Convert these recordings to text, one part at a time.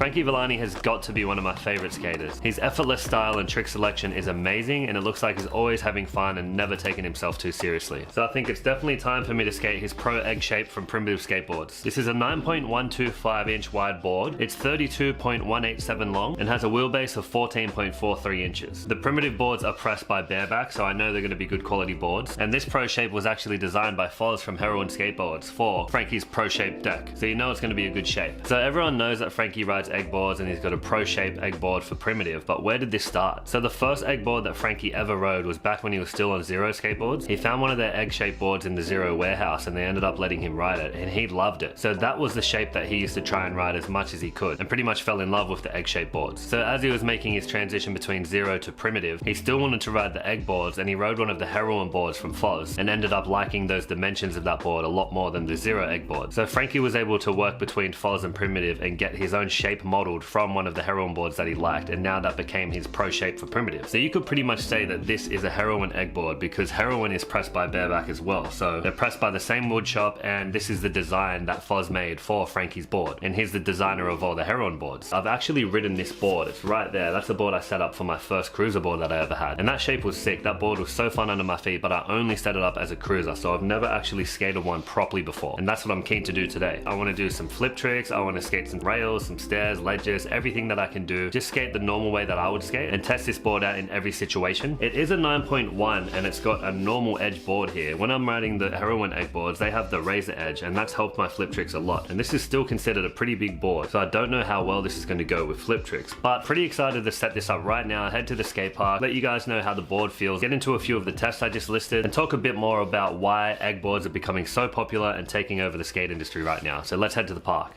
Franky Villani has got to be one of my favorite skaters. His effortless style and trick selection is amazing, and it looks like he's always having fun and never taking himself too seriously. So I think it's definitely time for me to skate his Pro Egg shape from Primitive Skateboards. This is a 9.125 inch wide board. It's 32.187 long and has a wheelbase of 14.43 inches. The Primitive boards are pressed by Bareback, so I know they're going to be good quality boards. And this Pro shape was actually designed by Foz from Heroin Skateboards for Franky's Pro shape deck. So you know it's going to be a good shape. So everyone knows that Franky rides egg boards and he's got a Pro shape egg board for Primitive, but where did this start? So the first egg board that Franky ever rode was back when he was still on Zero skateboards. He found one of their egg shaped boards in the Zero warehouse and they ended up letting him ride it, and he loved it. So that was the shape that he used to try and ride as much as he could, and pretty much fell in love with the egg shaped boards. So as he was making his transition between Zero to Primitive, he still wanted to ride the egg boards, and he rode one of the Heroin boards from Foz and ended up liking those dimensions of that board a lot more than the Zero egg board. So Franky was able to work between Foz and Primitive and get his own shape modeled from one of the Heroin boards that he liked, and now that became his Pro shape for Primitive. So you could pretty much say that this is a Heroin egg board because Heroin is pressed by Bareback as well. So they're pressed by the same wood shop, and this is the design that Foz made for Franky's board, and he's the designer of all the Heroin boards. I've actually ridden this board. It's right there. That's the board I set up for my first cruiser board that I ever had, and that shape was sick. That board was so fun under my feet, but I only set it up as a cruiser, so I've never actually skated one properly before, and that's what I'm keen to do today. I want to do some flip tricks, I want to skate some rails, some stairs, ledges, everything that I can do. Just skate the normal way that I would skate and test this board out in every situation. It is a 9.1 and it's got a normal edge board here. When I'm riding the Heroin egg boards, they have the razor edge, and that's helped my flip tricks a lot. And this is still considered a pretty big board, so I don't know how well this is going to go with flip tricks, but pretty excited to set this up right now, head to the skate park, let you guys know how the board feels, get into a few of the tests I just listed, and talk a bit more about why egg boards are becoming so popular and taking over the skate industry right now. So let's head to the park.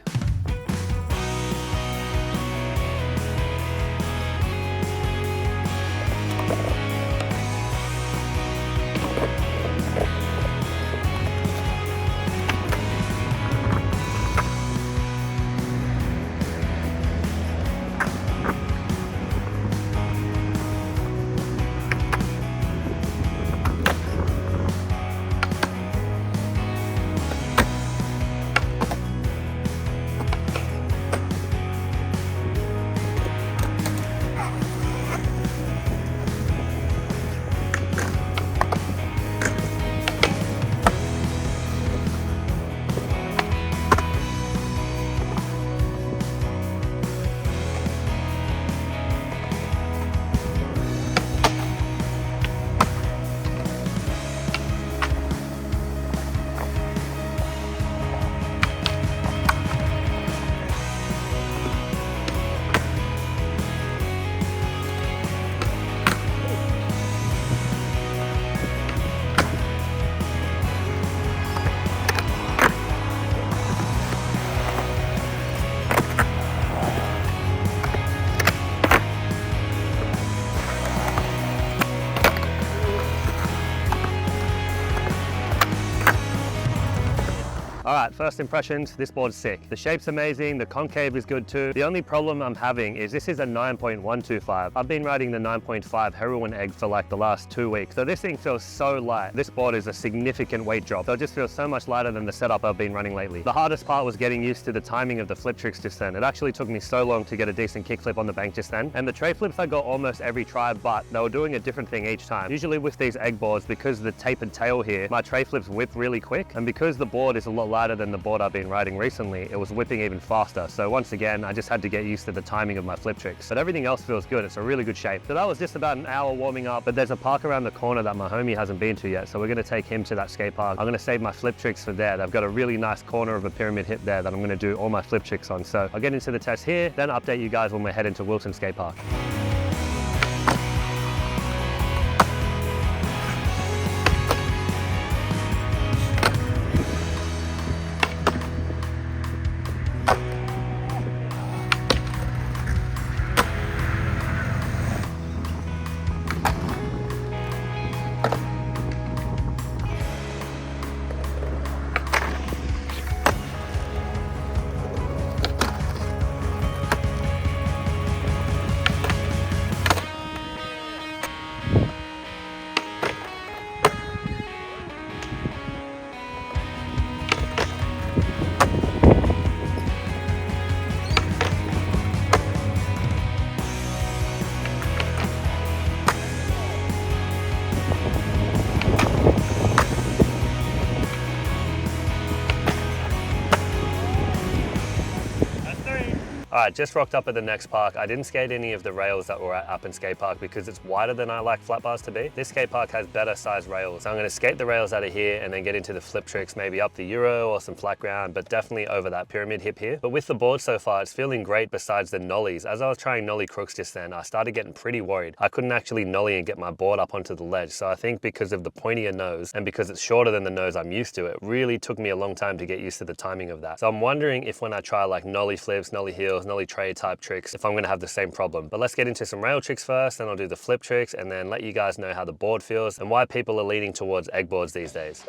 Alright, first impressions, this board's sick. The shape's amazing, the concave is good too. The only problem I'm having is this is a 9.125. I've been riding the 9.5 Heroin egg for like the last 2 weeks, so this thing feels so light. This board is a significant weight drop, so it just feels so much lighter than the setup I've been running lately. The hardest part was getting used to the timing of the flip tricks just then. It actually took me so long to get a decent kickflip on the bank just then. And the tray flips I got almost every try, but they were doing a different thing each time. Usually with these egg boards, because of the tapered tail here, my tray flips whip really quick, and because the board is a lot lighter than the board I've been riding recently, it was whipping even faster. So once again, I just had to get used to the timing of my flip tricks. But everything else feels good. It's a really good shape. So that was just about an hour warming up, but there's a park around the corner that my homie hasn't been to yet. So we're gonna take him to that skate park. I'm gonna save my flip tricks for there. They've got a really nice corner of a pyramid hip there that I'm gonna do all my flip tricks on. So I'll get into the test here, then update you guys when we're heading to Wilson Skate Park. Alright, just rocked up at the next park. I didn't skate any of the rails that were at Appen Skate Park because it's wider than I like flat bars to be. This skate park has better sized rails. So I'm going to skate the rails out of here and then get into the flip tricks, maybe up the Euro or some flat ground, but definitely over that pyramid hip here. But with the board so far, it's feeling great besides the nollies. As I was trying nollie crooks just then, I started getting pretty worried. I couldn't actually nollie and get my board up onto the ledge. So I think because of the pointier nose and because it's shorter than the nose I'm used to, it really took me a long time to get used to the timing of that. So I'm wondering if when I try like nollie flips, nollie heels, nollie tray type tricks, if I'm going to have the same problem. But let's get into some rail tricks first, then I'll do the flip tricks and then let you guys know how the board feels and why people are leaning towards egg boards these days.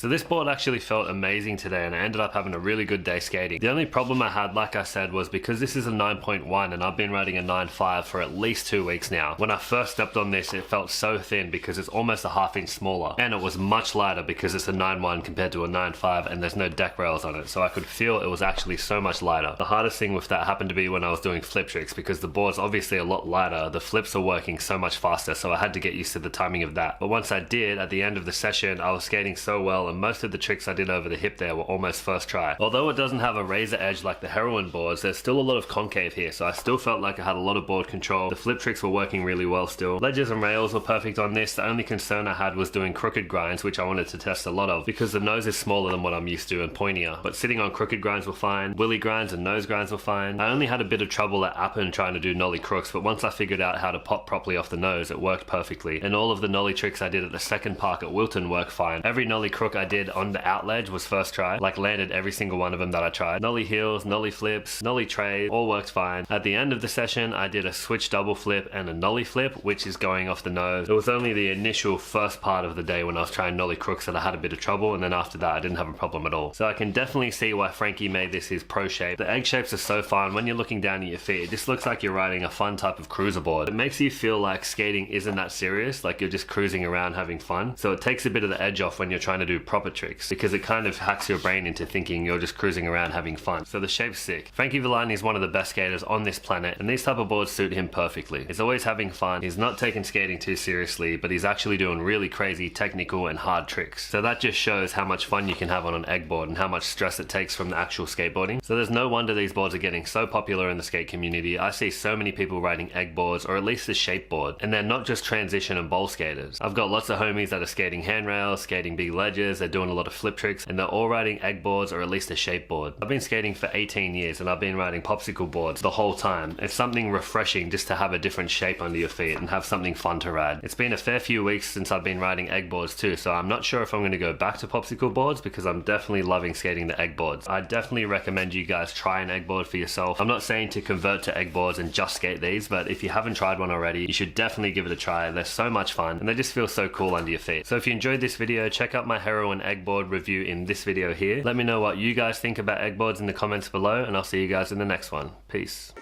So this board actually felt amazing today and I ended up having a really good day skating. The only problem I had, like I said, was because this is a 9.1 and I've been riding a 9.5 for at least 2 weeks now. When I first stepped on this, it felt so thin because it's almost a ½ inch smaller. And it was much lighter because it's a 9.1 compared to a 9.5 and there's no deck rails on it. So I could feel it was actually so much lighter. The hardest thing with that happened to be when I was doing flip tricks because the board's obviously a lot lighter. The flips are working so much faster, so I had to get used to the timing of that. But once I did, at the end of the session, I was skating so well and most of the tricks I did over the hip there were almost first try. Although it doesn't have a razor edge like the Heroin boards, there's still a lot of concave here, so I still felt like I had a lot of board control. The flip tricks were working really well still. Ledges and rails were perfect on this. The only concern I had was doing crooked grinds, which I wanted to test a lot of because the nose is smaller than what I'm used to and pointier. But sitting on crooked grinds were fine. Willy grinds and nose grinds were fine. I only had a bit of trouble at Appen trying to do nollie crooks, but once I figured out how to pop properly off the nose, it worked perfectly. And all of the nollie tricks I did at the second park at Wilton worked fine. Every nollie crook I did on the out ledge was first try, like landed every single one of them that I tried. Nollie heels, nollie flips, nollie trays, all worked fine. At the end of the session, I did a switch double flip and a nollie flip, which is going off the nose. It was only the initial first part of the day when I was trying nollie crooks that I had a bit of trouble, and then after that I didn't have a problem at all. So I can definitely see why Franky made this his pro shape. The egg shapes are so fun. When you're looking down at your feet, it just looks like you're riding a fun type of cruiser board. It makes you feel like skating isn't that serious, like you're just cruising around having fun. So it takes a bit of the edge off when you're trying to do proper tricks, because it kind of hacks your brain into thinking you're just cruising around having fun. So the shape's sick. Franky Villani is one of the best skaters on this planet, and these type of boards suit him perfectly. He's always having fun, he's not taking skating too seriously, but he's actually doing really crazy technical and hard tricks. So that just shows how much fun you can have on an egg board and how much stress it takes from the actual skateboarding. So there's no wonder these boards are getting so popular in the skate community. I see so many people riding egg boards, or at least a shape board, and they're not just transition and bowl skaters. I've got lots of homies that are skating handrails, skating big ledges, they're doing a lot of flip tricks, and they're all riding egg boards or at least a shape board. I've been skating for 18 years and I've been riding popsicle boards the whole time. It's something refreshing just to have a different shape under your feet and have something fun to ride. It's been a fair few weeks since I've been riding egg boards too, so I'm not sure if I'm going to go back to popsicle boards, because I'm definitely loving skating the egg boards. I definitely recommend you guys try an egg board for yourself. I'm not saying to convert to egg boards and just skate these, but if you haven't tried one already, you should definitely give it a try. They're so much fun and they just feel so cool under your feet. So if you enjoyed this video, check out my Heroin egg board review in this video here. Let me know what you guys think about egg boards in the comments below, and I'll see you guys in the next one. Peace.